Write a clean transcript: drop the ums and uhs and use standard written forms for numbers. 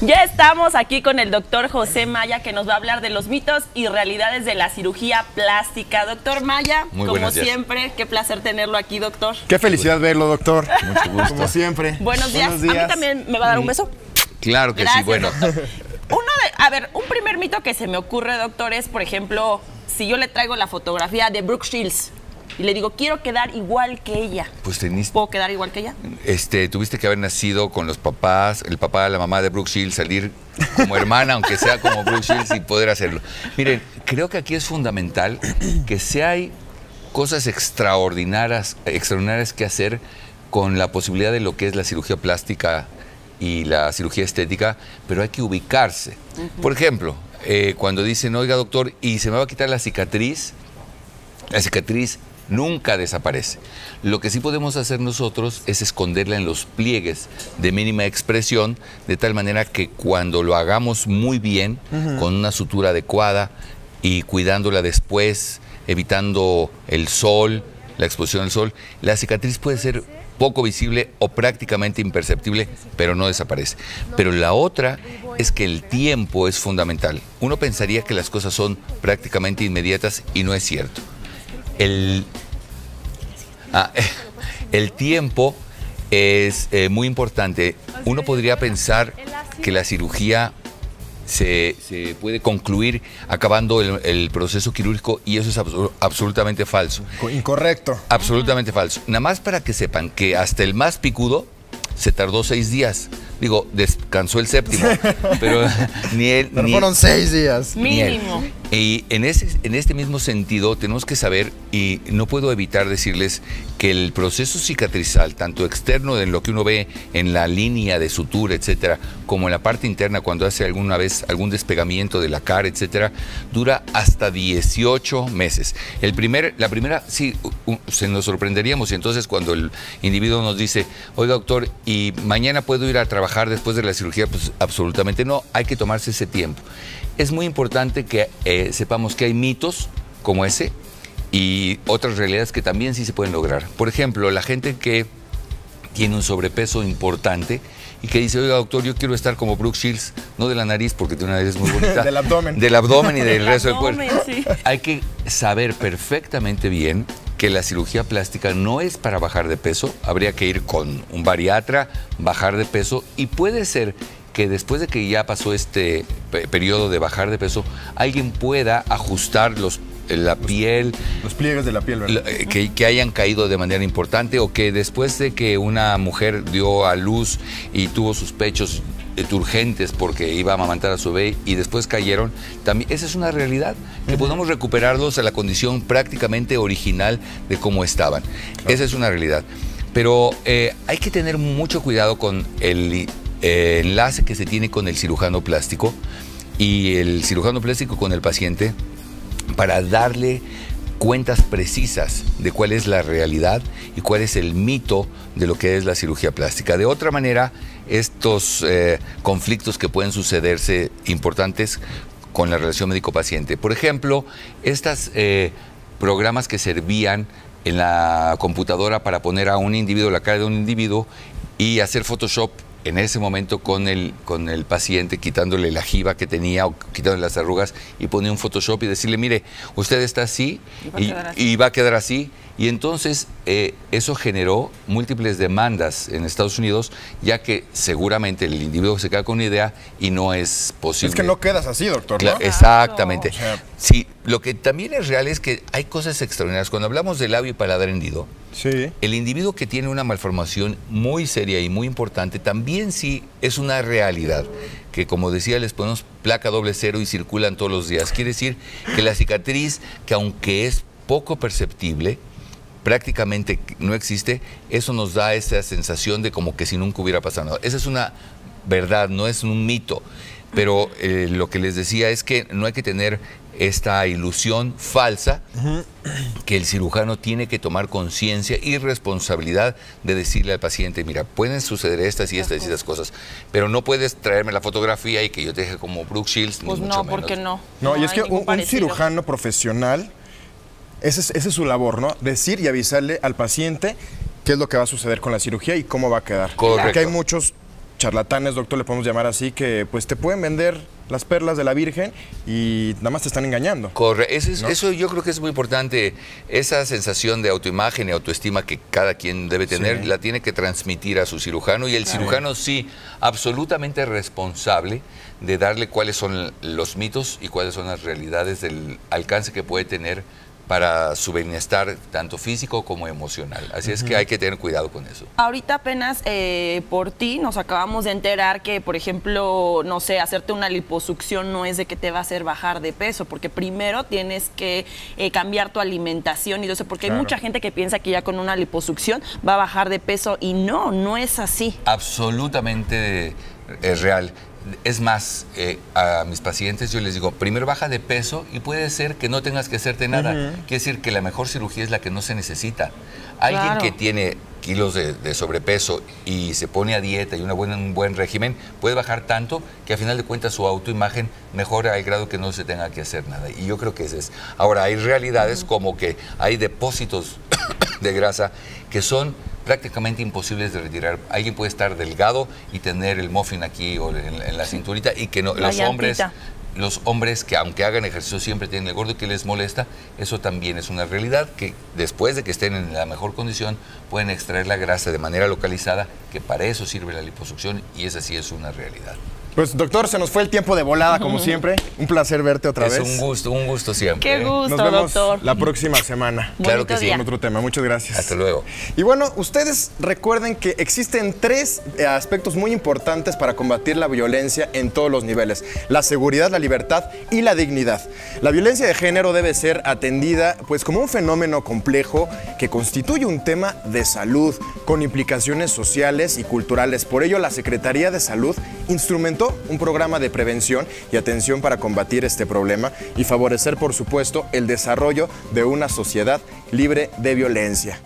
Ya estamos aquí con el doctor José Maya, que nos va a hablar de los mitos y realidades de la cirugía plástica. Doctor Maya, como siempre, qué placer tenerlo aquí, doctor. Qué felicidad verlo, doctor. Mucho gusto. Como siempre. Buenos días. A mí también me va a dar un beso. Claro que Gracias, sí, bueno. Un primer mito que se me ocurre, doctor, es, por ejemplo, si yo le traigo la fotografía de Brooke Shields y le digo, quiero quedar igual que ella. Pues ¿Puedo quedar igual que ella? Tuviste que haber nacido con los papás, el papá, la mamá de Brooke Shields, salir como hermana, aunque sea como Brooke Shields, y poder hacerlo. Miren, creo que aquí es fundamental que si hay cosas extraordinarias que hacer con la posibilidad de lo que es la cirugía plástica y la cirugía estética, pero hay que ubicarse. Por ejemplo, cuando dicen, oiga, doctor, ¿y se me va a quitar la cicatriz? La cicatriz nunca desaparece. Lo que sí podemos hacer nosotros es esconderla en los pliegues de mínima expresión, de tal manera que cuando lo hagamos muy bien, con una sutura adecuada y cuidándola después, evitando el sol, la exposición al sol, la cicatriz puede ser poco visible o prácticamente imperceptible, pero no desaparece. Pero la otra es que el tiempo es fundamental. Uno pensaría que las cosas son prácticamente inmediatas y no es cierto. El tiempo es muy importante. Uno podría pensar que la cirugía se puede concluir acabando el proceso quirúrgico, y eso es absolutamente falso. Incorrecto. Absolutamente falso. Nada más para que sepan que hasta el más picudo se tardó 6 días. Digo, descansó el séptimo, pero ni él... Pero fueron 6 días. Mínimo. Y en este mismo sentido tenemos que saber, y no puedo evitar decirles que el proceso cicatrizal, tanto externo de lo que uno ve en la línea de sutura, etcétera, como en la parte interna cuando hace alguna vez algún despegamiento de la cara, etcétera, dura hasta 18 meses. La primera, sí, se nos sorprenderíamos, y entonces cuando el individuo nos dice, oiga, doctor, ¿y mañana puedo ir a trabajar después de la cirugía? Pues absolutamente no, hay que tomarse ese tiempo. Es muy importante que sepamos que hay mitos como ese y otras realidades que también sí se pueden lograr. Por ejemplo, la gente que tiene un sobrepeso importante y que dice, oiga, doctor, yo quiero estar como Brooke Shields, no de la nariz, porque tiene una nariz muy bonita. Del abdomen. Del abdomen y del resto del cuerpo. Sí. Hay que saber perfectamente bien que la cirugía plástica no es para bajar de peso. Habría que ir con un bariatra, bajar de peso, y puede ser que después de que ya pasó este periodo de bajar de peso, alguien pueda ajustar la piel. Los pliegues de la piel, ¿verdad? Que hayan caído de manera importante, o que después de que una mujer dio a luz y tuvo sus pechos turgentes porque iba a amamantar a su bebé y después cayeron, también esa es una realidad, que podemos recuperarlos a la condición prácticamente original de cómo estaban. Claro. Esa es una realidad. Pero hay que tener mucho cuidado con el enlace que se tiene con el cirujano plástico y el cirujano plástico con el paciente, para darle cuentas precisas de cuál es la realidad y cuál es el mito de lo que es la cirugía plástica. De otra manera, estos conflictos que pueden sucederse importantes con la relación médico-paciente. Por ejemplo, estos programas que servían en la computadora para poner a un individuo, la cara de un individuo, y hacer Photoshop en ese momento con el paciente, quitándole la jiba que tenía o quitándole las arrugas, y ponía un Photoshop y decirle, mire, usted está así y va a quedar así. Y entonces eso generó múltiples demandas en Estados Unidos, ya que seguramente el individuo se queda con una idea y no es posible. Es que no quedas así, doctor, ¿no? Exactamente. O sea, sí, lo que también es real es que hay cosas extraordinarias. Cuando hablamos de labio y paladar hendido, sí, el individuo que tiene una malformación muy seria y muy importante, también sí es una realidad, que como decía, les ponemos placa 00 y circulan todos los días. Quiere decir que la cicatriz, que aunque es poco perceptible, prácticamente no existe, eso nos da esa sensación de como que si nunca hubiera pasado nada. Esa es una verdad, no es un mito. Pero lo que les decía es que no hay que tener esta ilusión falsa, que el cirujano tiene que tomar conciencia y responsabilidad de decirle al paciente, mira, pueden suceder estas y estas y estas cosas, pero no puedes traerme la fotografía y que yo te deje como Brooke Shields. Pues ni no, mucho porque menos. No, y es que un cirujano profesional, esa es su labor, ¿no? Decir y avisarle al paciente qué es lo que va a suceder con la cirugía y cómo va a quedar. Correcto. Porque hay muchos charlatanes, doctor, le podemos llamar así, que pues te pueden vender las perlas de la Virgen y nada más te están engañando. Eso yo creo que es muy importante. Esa sensación de autoimagen y autoestima que cada quien debe tener, la tiene que transmitir a su cirujano, y el cirujano sí, absolutamente responsable de darle cuáles son los mitos y cuáles son las realidades del alcance que puede tener para su bienestar tanto físico como emocional. Así es que hay que tener cuidado con eso. Ahorita apenas por ti nos acabamos de enterar que, por ejemplo, no sé, hacerte una liposucción no es de que te va a hacer bajar de peso, porque primero tienes que cambiar tu alimentación y todo eso, porque hay mucha gente que piensa que ya con una liposucción va a bajar de peso y no es así. Absolutamente es real. Es más, a mis pacientes yo les digo, primero baja de peso y puede ser que no tengas que hacerte nada. Quiere decir que la mejor cirugía es la que no se necesita. Alguien que tiene kilos de sobrepeso y se pone a dieta y un buen régimen, puede bajar tanto que a final de cuentas su autoimagen mejora al grado que no se tenga que hacer nada. Y yo creo que ese es. Ahora, hay realidades como que hay depósitos de grasa que son prácticamente imposibles de retirar. Alguien puede estar delgado y tener el muffin aquí o en la cinturita, y que no, los hombres que aunque hagan ejercicio siempre tienen el gordo que les molesta. Eso también es una realidad, que después de que estén en la mejor condición pueden extraer la grasa de manera localizada, que para eso sirve la liposucción, y esa sí es una realidad. Pues, doctor, se nos fue el tiempo de volada, como siempre. Un placer verte otra vez. Es un gusto siempre. Qué gusto, nos vemos doctor. La próxima semana. Claro que sí. Con otro tema. Muchas gracias. Hasta luego. Y bueno, ustedes recuerden que existen 3 aspectos muy importantes para combatir la violencia en todos los niveles: la seguridad, la libertad y la dignidad. La violencia de género debe ser atendida pues como un fenómeno complejo que constituye un tema de salud con implicaciones sociales y culturales. Por ello, la Secretaría de Salud instrumentó un programa de prevención y atención para combatir este problema y favorecer, por supuesto, el desarrollo de una sociedad libre de violencia.